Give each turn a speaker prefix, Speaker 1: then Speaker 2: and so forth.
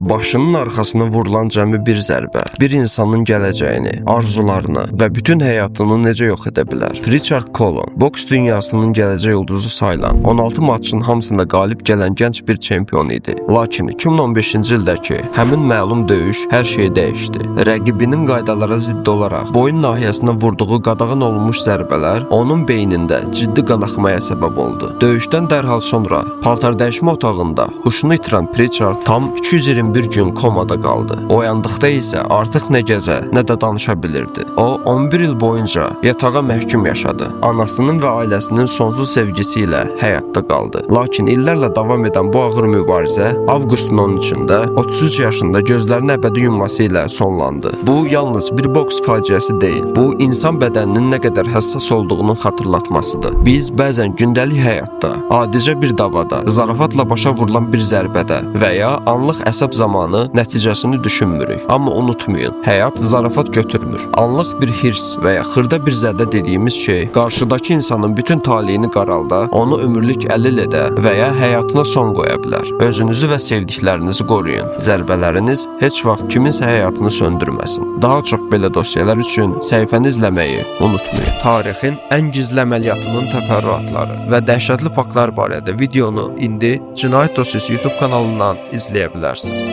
Speaker 1: Başının arxasına vurulan cəmi bir zərbə, bir insanın gələcəyini, arzularını və bütün həyatını necə yox edə bilər? Richard Colon, boks dünyasının gələcək ulduzu sayılan, 16 maçın hamısında qalib gələn gənc bir çempion idi. Lakin 2015-ci ildəki həmin məlum döyüş hər şeyi dəyişdi. Rəqibinin qaydalara zidd olaraq boyun nahiyəsinə vurduğu qadağan olunmuş zərbələr onun beynində ciddi qanaxmaya səbəb oldu. Döyüşdən dərhal sonra paltar dəyişmə otağında huşunu itirən Richard tam 221 gün komada qaldı. Oyandıqda isə artıq nə gəzə, nə də danışa bilirdi. O 11 il boyunca yatağa məhkum yaşadı. Anasının və ailəsinin sonsuz sevgisi ilə həyatda qaldı. Lakin illərlə davam edən bu ağır mübarizə avqustun 13-də 33 yaşında gözlərini əbədi yumması ilə sonlandı. Bu yalnız bir boks faciəsi deyil. Bu insan bədəninin nə qədər həssas olduğunu xatırlatmasıdır. Biz bəzən gündəlik həyatda, adicə bir davada, zarafatla başa vurulan bir zərbədə və ya anlıq əsəb zamanı nəticəsini düşünmürük. Amma unutmayın, həyat zarafat götürmür. Anlıq bir hirs və ya xırda bir zədə dediyimiz şey qarşıdakı insanın bütün taleyini qaralda, onu ömürlük əlil edə və ya həyatına son qoya bilər. Özünüzü və sevdiklərinizi qoruyun. Zərbələriniz heç vaxt kiminsə həyatını söndürməsin. Daha çox belə dosyalar üçün səhifəni izləməyi unutmayın. Tarixin ən gizli əməliyyatının təfərrüatları və dəhşətli faktlar barədə videonu indi Cinayət Dosyası YouTube kanalından izləyə bilərsiniz.